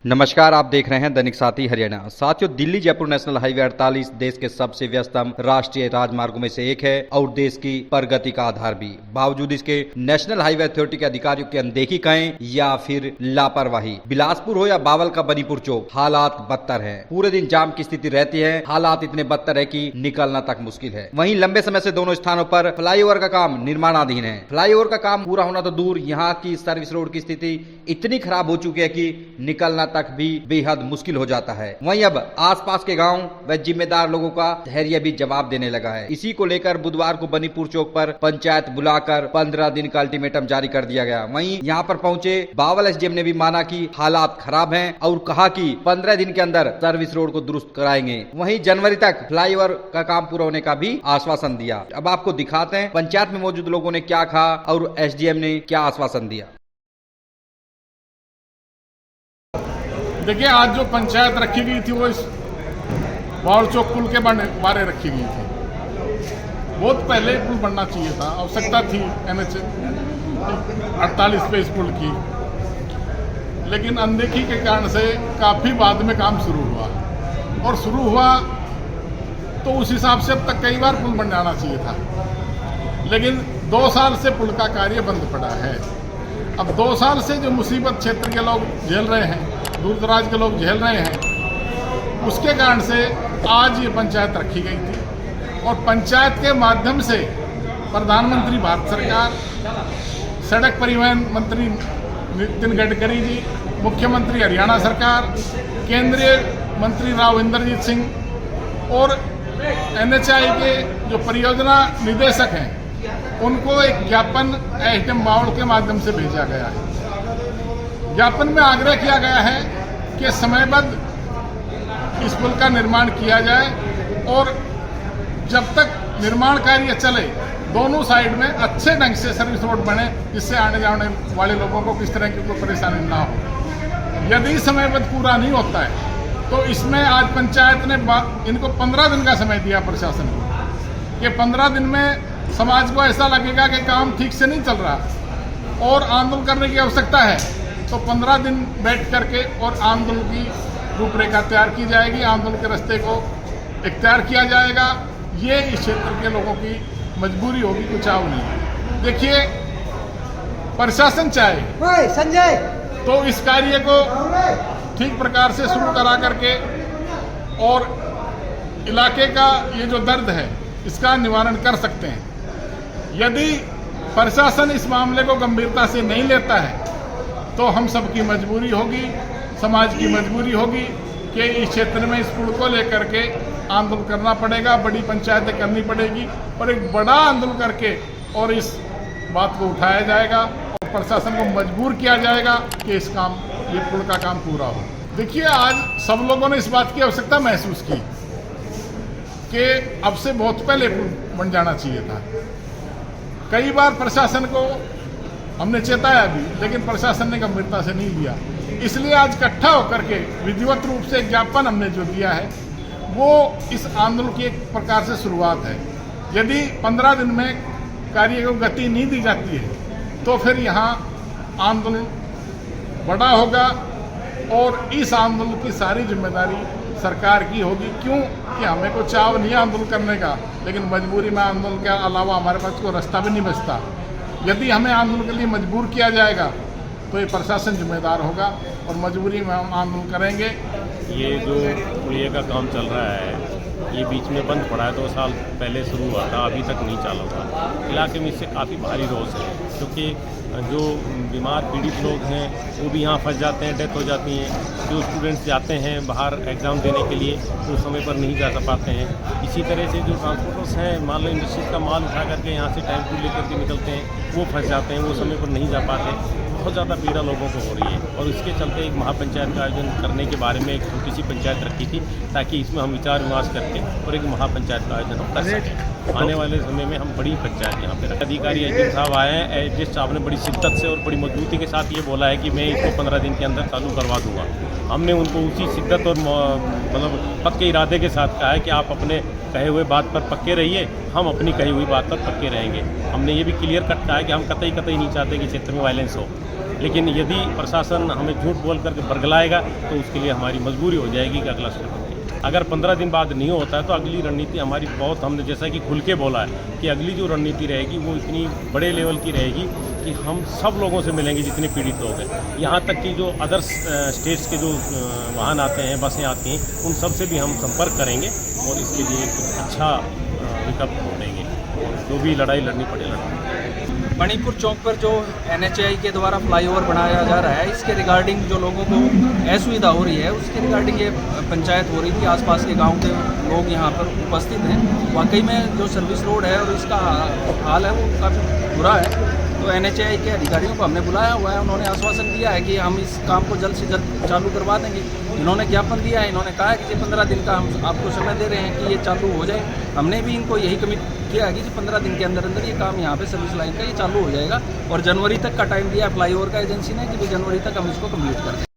नमस्कार, आप देख रहे हैं दैनिक साथी हरियाणा। साथियों, दिल्ली जयपुर नेशनल हाईवे 48 देश के सबसे व्यस्तम राष्ट्रीय राजमार्गों में से एक है और देश की प्रगति का आधार भी। बावजूद इसके नेशनल हाईवे अथॉरिटी के अधिकारियों की अनदेखी कहें या फिर लापरवाही, बिलासपुर हो या बावल का बनीपुर चौक, हालात बदतर है। पूरे दिन जाम की स्थिति रहती है। हालात इतने बदतर है कि निकलना तक मुश्किल है। वहीं लंबे समय से दोनों स्थानों पर फ्लाईओवर का काम निर्माणाधीन है। फ्लाईओवर का काम पूरा होना तो दूर, यहाँ की सर्विस रोड की स्थिति इतनी खराब हो चुकी है कि निकलना तक भी बेहद मुश्किल हो जाता है। वहीं अब आसपास के गांव व जिम्मेदार लोगों का धैर्य भी जवाब देने लगा है। इसी को लेकर बुधवार को बनीपुर चौक पर पंचायत बुलाकर 15 दिन का अल्टीमेटम जारी कर दिया गया। वहीं यहां पर पहुंचे बावल एसडीएम ने भी माना कि हालात खराब हैं और कहा कि 15 दिन के अंदर सर्विस रोड को दुरुस्त कराएंगे। वहीं जनवरी तक फ्लाईओवर का काम पूरा होने का भी आश्वासन दिया। अब आपको दिखाते हैं पंचायत में मौजूद लोगों ने क्या कहा और एसडीएम ने क्या आश्वासन दिया। देखिए, आज जो पंचायत रखी गई थी वो इस बावल चौक पुल के बारे रखी गई थी। बहुत पहले पुल बनना चाहिए था, आवश्यकता थी NH 48 पे इस पुल की, लेकिन अनदेखी के कारण से काफ़ी बाद में काम शुरू हुआ और शुरू हुआ तो उस हिसाब से अब तक कई बार पुल बन जाना चाहिए था, लेकिन 2 साल से पुल का कार्य बंद पड़ा है। अब 2 साल से जो मुसीबत क्षेत्र के लोग झेल रहे हैं, दूर दराज के लोग झेल रहे हैं, उसके कारण से आज ये पंचायत रखी गई थी और पंचायत के माध्यम से प्रधानमंत्री भारत सरकार, सड़क परिवहन मंत्री नितिन गडकरी जी, मुख्यमंत्री हरियाणा सरकार, केंद्रीय मंत्री राव इंद्रजीत सिंह और NHAI के जो परियोजना निदेशक हैं, उनको एक ज्ञापन एसडीएम बावल के माध्यम से भेजा गया है। ज्ञापन में आग्रह किया गया है कि समयबद्ध इस पुल का निर्माण किया जाए और जब तक निर्माण कार्य चले दोनों साइड में अच्छे ढंग से सर्विस रोड बने, जिससे आने जाने वाले लोगों को किस तरह की कोई परेशानी ना हो। यदि समयबद्ध पूरा नहीं होता है तो इसमें आज पंचायत ने इनको 15 दिन का समय दिया प्रशासन को कि 15 दिन में समाज को ऐसा लगेगा कि काम ठीक से नहीं चल रहा और आंदोलन करने की आवश्यकता है, तो 15 दिन बैठ करके और आंदोलन की रूपरेखा तैयार की जाएगी, आंदोलन के रास्ते को इख्तियार किया जाएगा। ये इस क्षेत्र के लोगों की मजबूरी होगी, कुछ और नहीं। देखिए, प्रशासन चाहे संजय तो इस कार्य को ठीक प्रकार से शुरू करा करके और इलाके का ये जो दर्द है इसका निवारण कर सकते हैं। यदि प्रशासन इस मामले को गंभीरता से नहीं लेता है तो हम सबकी मजबूरी होगी, समाज की मजबूरी होगी कि इस क्षेत्र में इस पुल को लेकर के आंदोलन करना पड़ेगा, बड़ी पंचायतें करनी पड़ेगी और एक बड़ा आंदोलन करके और इस बात को उठाया जाएगा और प्रशासन को मजबूर किया जाएगा कि ये पुल का काम पूरा हो। देखिए, आज सब लोगों ने इस बात की आवश्यकता महसूस की कि अब से बहुत पहले पुल बन जाना चाहिए था। कई बार प्रशासन को हमने चेताया भी, लेकिन प्रशासन ने गंभीरता से नहीं लिया। इसलिए आज इकट्ठा होकर के विधिवत रूप से ज्ञापन हमने जो दिया है वो इस आंदोलन की एक प्रकार से शुरुआत है। यदि 15 दिन में कार्य को गति नहीं दी जाती है तो फिर यहाँ आंदोलन बड़ा होगा और इस आंदोलन की सारी जिम्मेदारी सरकार की होगी। क्यों कि हमें को चाव नहीं आंदोलन करने का, लेकिन मजबूरी में आंदोलन के अलावा हमारे पास कोई रास्ता भी नहीं बचता। यदि हमें आंदोलन के लिए मजबूर किया जाएगा तो ये प्रशासन जिम्मेदार होगा और मजबूरी में हम आंदोलन करेंगे। ये जो पुलिया का काम चल रहा है ये बीच में बंद पड़ा है, 2 साल पहले शुरू हुआ था, अभी तक नहीं चालू हुआ। इलाके में इससे काफ़ी भारी रोष है, क्योंकि जो बीमार पीड़ित लोग हैं वो भी यहाँ फंस जाते हैं, डेथ हो जाती है। जो स्टूडेंट्स जाते हैं बाहर एग्ज़ाम देने के लिए वो समय पर नहीं जा पाते हैं। इसी तरह से जो ट्रांसपोर्टर्स हैं, मान लो इंडस्ट्रीज का माल उठा करके यहाँ से टेम्पू लेकर के निकलते हैं, वो फंस जाते हैं, वो समय पर नहीं जा पाते। बहुत ज़्यादा पीड़ा लोगों को हो रही है और इसके चलते एक महापंचायत का आयोजन करने के बारे में एक छोटी सी पंचायत रखी थी ताकि इसमें हम विचार विमर्श करके और एक महापंचायत का आयोजन हम कर सकें। आने वाले समय में हम बड़ी पंचायत यहाँ पे रखें। अधिकारी एजेंट साहब आए हैं, एजेंट साहब ने बड़ी शिद्दत से और बड़ी मजबूती के साथ ये बोला है कि मैं इसको 15 दिन के अंदर चालू करवा दूंगा। हमने उनको उसी शिद्दत और मतलब पक्के इरादे के साथ कहा है कि आप अपने कहे हुए बात पर पक्के रहिए, हम अपनी कही हुई बात पर पक्के रहेंगे। हमने ये भी क्लियर कट कहा है कि हम कतई नहीं चाहते कि क्षेत्र में वायलेंस हो, लेकिन यदि प्रशासन हमें झूठ बोल करके बरगलाएगा तो उसके लिए हमारी मजबूरी हो जाएगी कि अगला स्टेप। अगर 15 दिन बाद नहीं होता है तो अगली रणनीति हमारी बहुत, हमने जैसा कि खुल के बोला है कि अगली जो रणनीति रहेगी वो इतनी बड़े लेवल की रहेगी कि हम सब लोगों से मिलेंगे जितने पीड़ित लोग हैं। यहाँ तक कि जो अदर्स स्टेट्स के जो वाहन आते हैं, बसें आती हैं, उन सब से भी हम संपर्क करेंगे और इसके लिए एक अच्छा विकल्प ढूंढेंगे और जो भी लड़ाई लड़नी पड़े लड़ेंगे। मणिपुर चौक पर जो NHAI के द्वारा फ्लाईओवर बनाया जा रहा है, इसके रिगार्डिंग जो लोगों को असुविधा हो रही है उसके रिगार्डिंग ये पंचायत हो रही थी। आसपास के गांव के लोग यहाँ पर उपस्थित हैं। वाकई में जो सर्विस रोड है और इसका हाल है वो काफ़ी बुरा है। तो NHAI के अधिकारियों को हमने बुलाया हुआ है, उन्होंने आश्वासन दिया है कि हम इस काम को जल्द से जल्द चालू करवा देंगे। इन्होंने ज्ञापन दिया है, इन्होंने कहा है कि 15 दिन का हम आपको समय दे रहे हैं कि ये चालू हो जाए। हमने भी इनको यही कमिट किया है कि 15 दिन के अंदर अंदर ये काम यहाँ पे सर्विस लाइन का ये चालू हो जाएगा और जनवरी तक का टाइम दिया है फ्लाईओवर का एजेंसी ने कि जनवरी तक हम इसको कंप्लीट कर दें।